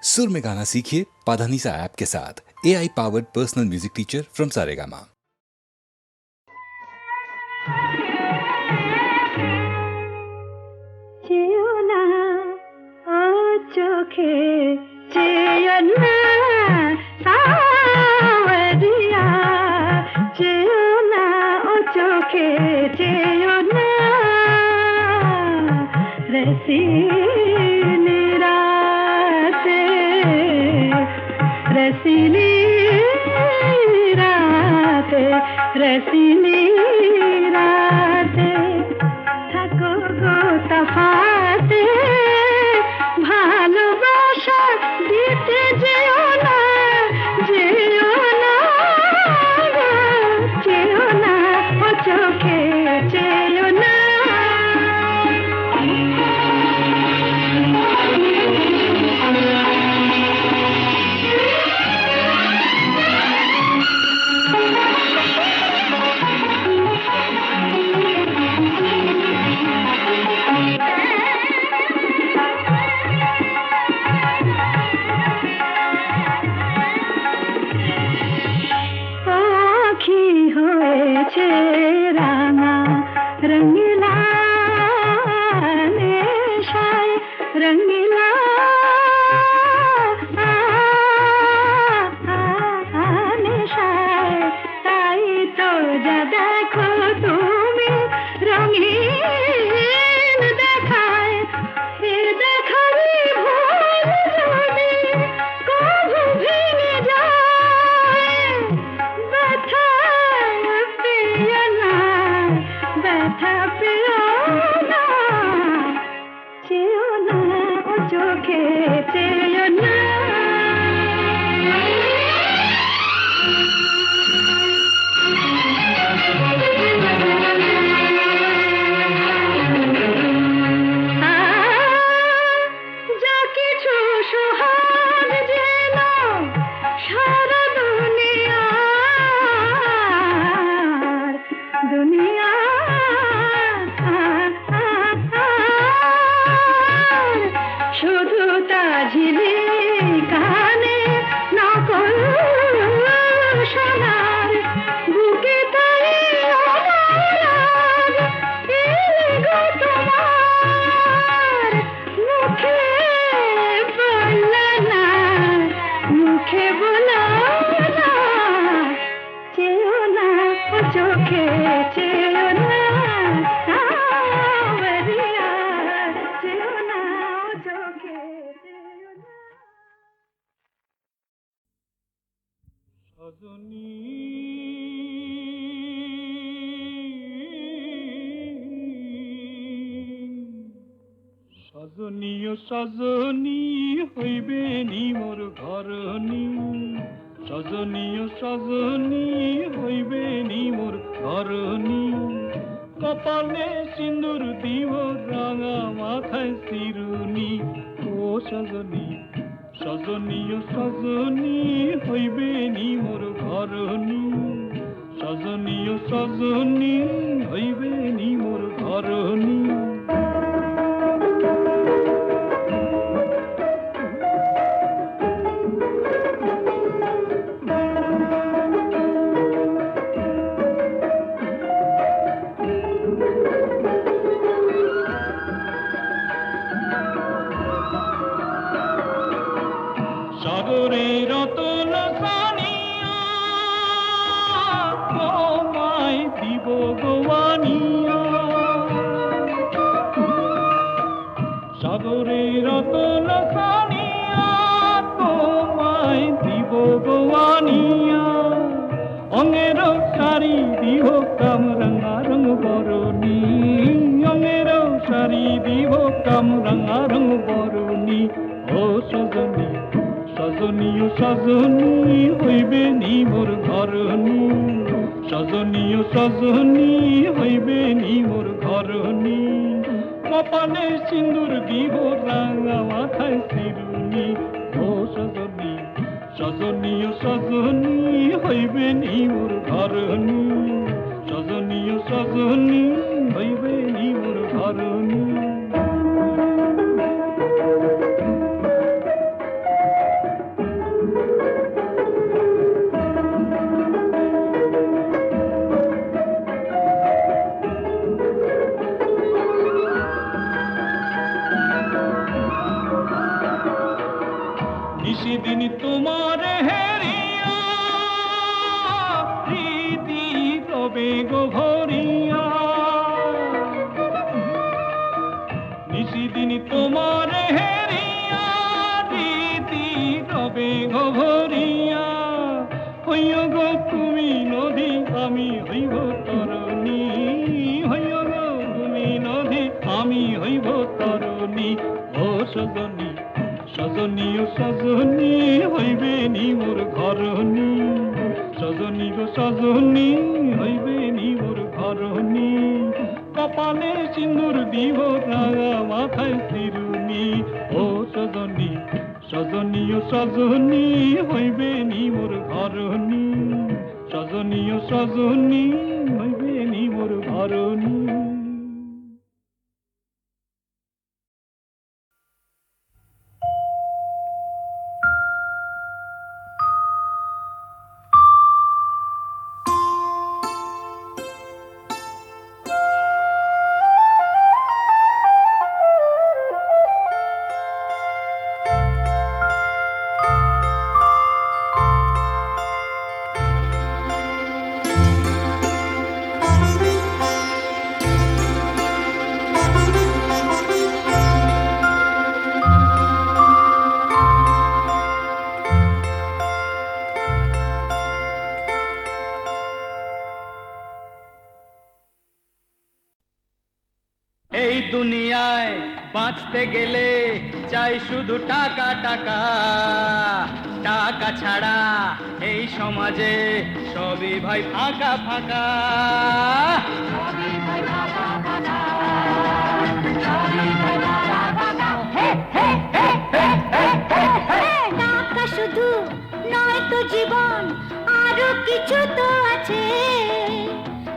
सुर में गाना सीखिए पाधानीसा ऐप के साथ। AI powered personal music teacher from Saregama. चोखे चेयना सावरिया चेयना ओ चोखे चेयना रसीली राते रसीली राते रसीली राते थको गो तफाते ভালোবাসা দিতে যেও না যেও না যেও না ও চোখে যেও না রাঙা রঙিলা নেশায় রঙিলা নেশায় তাই তো যা দেখো তুমি রঙিন দেখায় এ দেখাবি ভুল যদি কবু ভেঙে যায় ব্যথা ব্যথা পেও না চেও না ও চোখে চেও না যা কিছু সোহাগ যেন সারা দুনিয়া শুধু তা ঝিলি কানে নকল সোনার বুকে তাই অপরাধ এলে গো তোমার মুখে বললা না মুখে বলো না চেও না ও চোখে চেও না সাবরিয়া চেও না ও চোখে চেও না সজনী সজনী ও সজনী হইবে নি মোর ঘরণী সজনী ও সজনী হইবে নি মোর ঘরণী কপালে সিন্দুর দিব রাঙা মাথায় শিরুনি ও সজনী সজনী ও সজনী হইবে নি মোর ঘরণী সজনী ও সজনী হইবে নি মোর ঘরণী সাগরে রতন সানিয়া তোমায় দিব গোয়ানিয়া সাগরে রতন সানিয়া তোমায় দিব গোয়ানিয়া অঙ্গের শাড়ি দিব কামরাঙা রঙ বরণী অঙ্গের শাড়ি দিব কামরাঙা রঙ বরণী ও সজনী সজনী ও সজনী হইবে নি মোর ঘরণী সজনী ও সজনী হইবে নি মোর ঘরণী কপালে সিন্দুর দিব রাঙা মাথায় শিরুনি ও সজনী সজনী ও সজনী হইবে নি মোর ঘরণী সজনী ও সজনী হইবে নি মোর ঘরণী নিশিদিন তোমার হেরিয়া প্রীতি রবে গো ভরিয়া নিশিদিন তোমার হেরিয়া প্রীতি রবে গো ভরিয়া হইও গো তুমি নদী আমি হইব তরণী হইও গো তুমি নদী আমি হইব তরণী ও সজনী সজনী ও সজনী হইবে নি মোর ঘরণী সজনী গো সজনী হইবে নি মোর ঘরণী কপালে সিন্দুর দিব রাঙা মাথায় শিরুনি ও সজনী সজনী ও সজনী হইবে নি মোর ঘরণী সজনী ও সজনী হইবে নি মোর ঘরণী। এই দুনিয়ায় বাঁচতে গেলে চাই শুধু টাকা টাকা টাকা ছাড়া এই সমাজে সবই ভাই ফাঁকা ফাঁকা টাকা শুধু নয় তো জীবন আরো কিছু তো আছে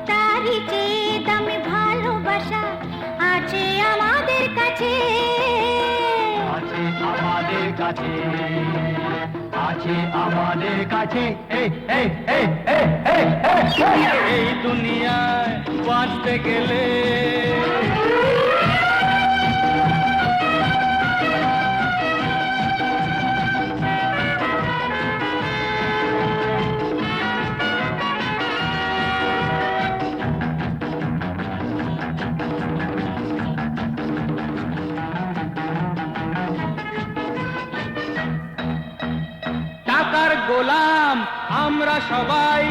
তারই চেয়ে দামি ভালোবাসা আছে আমাদের কাছে আছে আমাদের কাছে আছে আমাদের কাছে এই দুনিয়ায় বাঁচতে গেলে টাকার গোলাম আমরা সবাই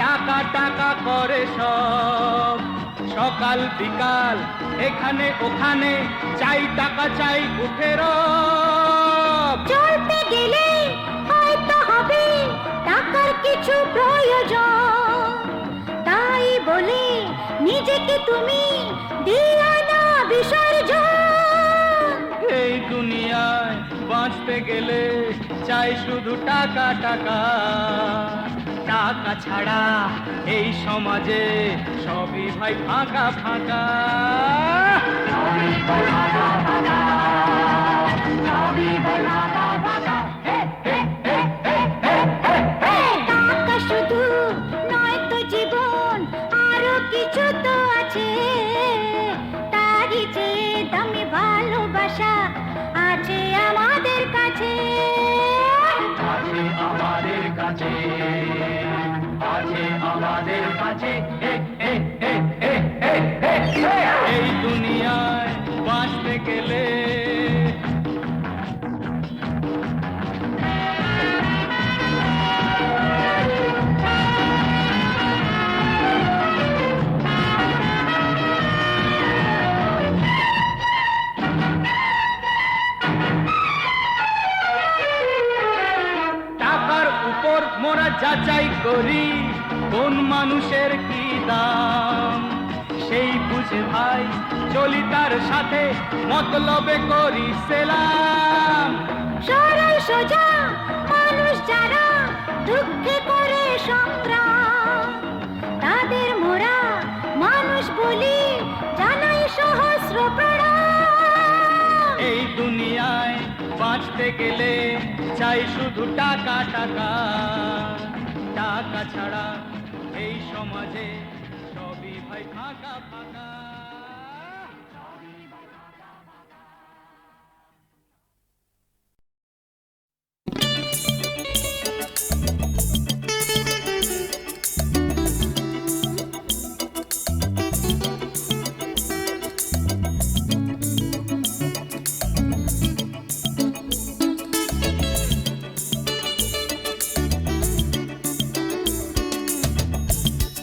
টাকা টাকা করে সব সকাল বিকাল এখানে ওখানে চাই টাকা চাই উঠে চলতে গেলে হয়তো হবে টাকার কিছু প্রয়োজন তাই বলে নিজেকে তুমি দিও না বিসর্জন এই দুনিয়ায় বাঁচতে গেলে চাই শুধু টাকা টাকা টাকা ছাড়া এই সমাজে সবই ভাই ফাঁকা ফাঁকা টাকা শুধু নয় তো জীবন আরো কিছু তো আছে তারই চেয়ে দামি ভালোবাসা আছে আমাদের কাছে আছে আমাদের কাছে আছে আমাদের কাছে এই দুনিয়ায় বাঁচতে গেলে টাকার উপর মোরা যাচাই করি কোন মানুষের কি দাম সেই বুঝে ভাই চলি তার সাথে মতলবে করি সেলাম সরল সোজা মানুষ যারা দুঃখে করে সংগ্রাম তাদের মোরা মানুষ বলি জানাই সহস্র প্রণাম এই দুনিয়ায় বাঁচতে গেলে চাই শুধু টাকা টাকা টাকা ছাড়া এই সমাজে সবই ভাই ফাঁকা ফাঁকা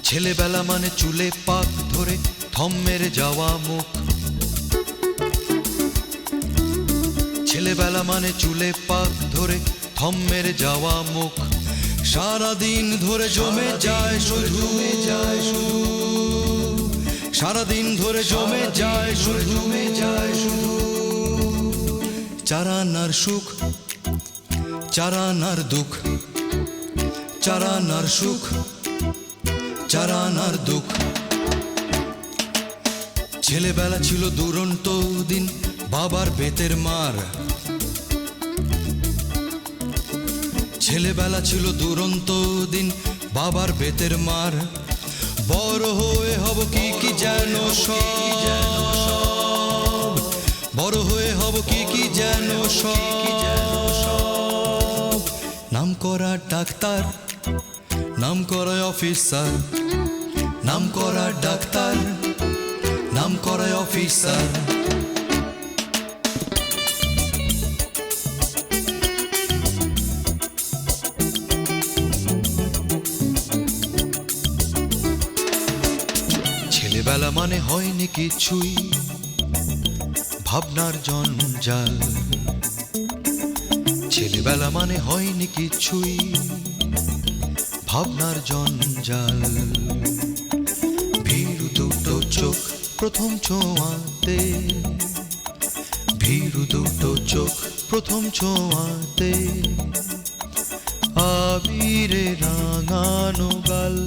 ছেলেবেলা মানে চুলে পাক ধরে থম মেরে যাওয়া মুখ, ছেলেবেলা মানে চুলে পাক ধরে থম মেরে যাওয়া মুখ, সারাদিন ধরে জমে যায় শুধু, সারাদিন ধরে জমে যায় শুধু, চারানার সুখ, চারানার দুঃখ, চারানার সুখ, চারানার দুঃখ। ছেলেবেলা ছিল দুরন্ত দিন, বাবার বেতের মার, ছেলেবেলা ছিল দুরন্ত দিন, বাবার বেতের মার। বড় হয়ে হব কি কি যেন সব, বড় হয়ে হব কি কি যেন সব, নাম করা ডাক্তার, নাম করা অফিসার, নাম করা ডাক্তার, নাম করা অফিসার। ছেলেবেলা মানে হয়নি কিছুই, ভাবনার জঞ্জাল, ছেলেবেলা মানে হয়নি কিছুই, ভাবনার জঞ্জাল। ভীরু দুটো চোখ প্রথম ছোঁয়াতে, ভীরু দুটো চোখ প্রথম ছোঁয়াতে, আবিরে রাঙানো গাল।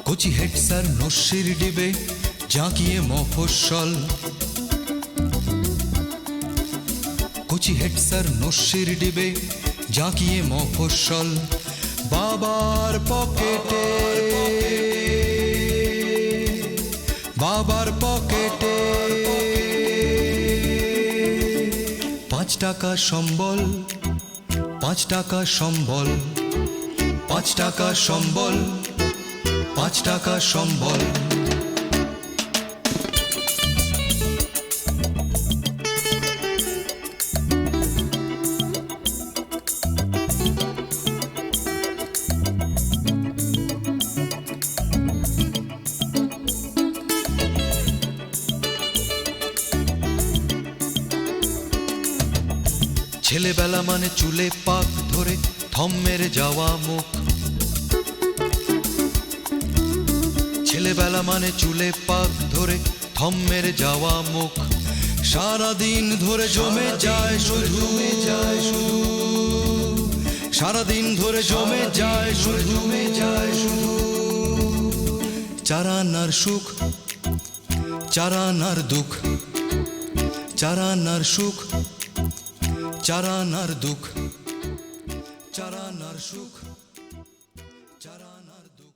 কচি হেড স্যার নস্যির ডিবে জাঁকিয়ে মফস্বল, কচি হেড স্যার নস্যির ডিবে জাঁকিয়ে মফস্বল। বাবার পকেটে, বাবার পকেটে 5 টাকা সম্বল, 5 টাকা সম্বল, 5 টাকা সম্বল, 5 টাকা সম্বল। ছেলেবেলা মানে চুলে পাক ধরে থম মেরে যাওয়া মুখ, ছেলেবেলা মানে চুলে পাক ধরে থম মেরে যাওয়া মুখ, সারাদিন ধরে জমে যায় শুধু, সারাদিন ধরে জমে যায় শুধু, চারানার সুখ, চারানার দুঃখ, চারানার সুখ, চারানার দুঃখ, চারানার সুখ, চারানার দুঃখ।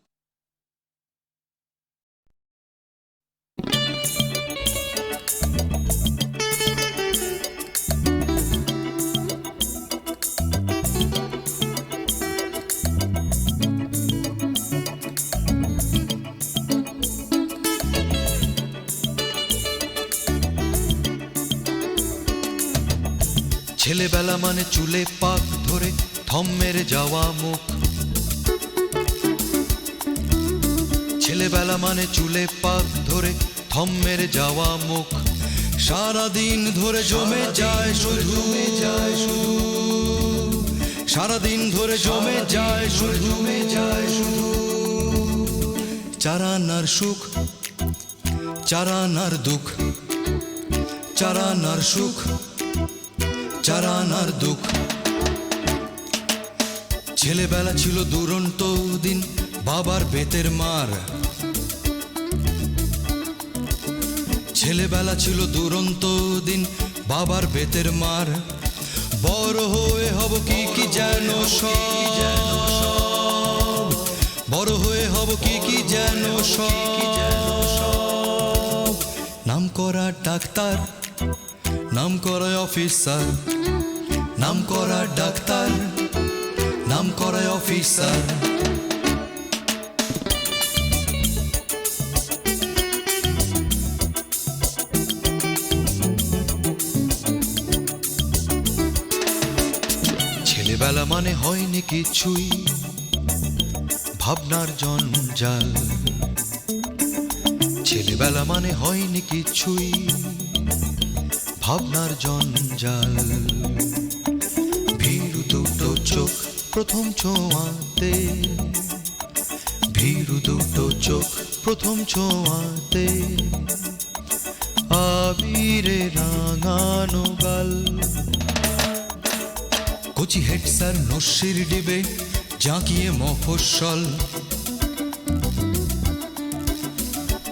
ছেলেবেলা মানে চুলে পাক ধরে থম মেরে যাওয়া মুখ, ছেলেবেলা মানে চুলে পাক ধরে থম মেরে যাওয়া মুখ, সারাদিন ধরে জমে যায় শুধু, সারাদিন ধরে জমে যায় শুধু, চারানার সুখ, চারানার দুঃখ, চারানার সুখ, চারানার দুঃখ। ছেলেবেলা ছিল দুরন্ত দিন, বাবার বেতের মার, ছেলেবেলা ছিল দুরন্ত দিন, বাবার বেতের মার। বড় হয়ে হব কি কি যেন সব, বড় হয়ে হব কি কি যেন সব, নাম করা ডাক্তার, নাম করা অফিসার, নাম করা ডাক্তার, নাম করা অফিসার। ছেলেবেলা মানে হয়নি কিছুই, ভাবনার জঞ্জাল। ছেলেবেলা মানে হয়নি কিছুই, ভাবনার জঞ্জাল। ভীরু দুটো চোখ প্রথম ছোঁয়াতে, ভীরু দুটো চোখ প্রথম ছোঁয়াতে, আবিরে রাঙানো গাল। কচি হেড স্যার নস্যির ডিবে জাঁকিয়ে মফস্বল,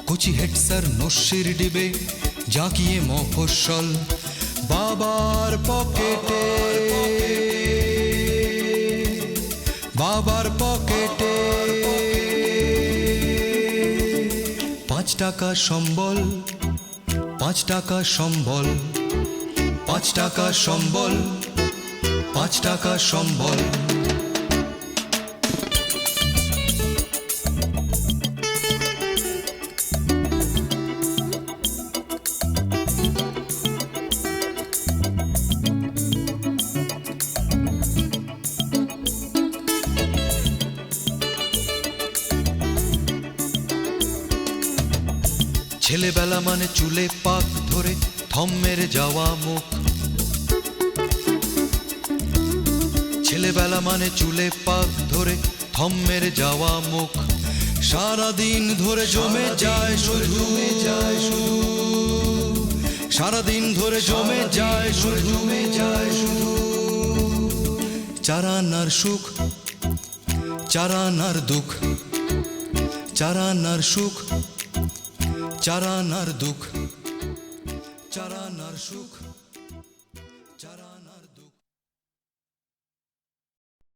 কচি হেড স্যার নস্যির ডিবে জাঁকিয়ে মফস্বল। বাবার পকেটে, বাবার পকেটে 5 টাকা সম্বল, 5 টাকা সম্বল, 5 টাকা সম্বল, 5 টাকা সম্বল। ছেলেবেলা মানে চুলে পাক ধরে থম মেরে যাওয়া মুখ, ছেলেবেলা মানে চুলে পাক ধরে থম মেরে যাওয়া মুখ। সারাদিন ধরে জমে যায় শুধু, সারাদিন ধরে জমে যায় শুধু, চারানার সুখ, চারানার দুঃখ, চারানার সুখ, চারানার দুঃখ, চারানার সুখ।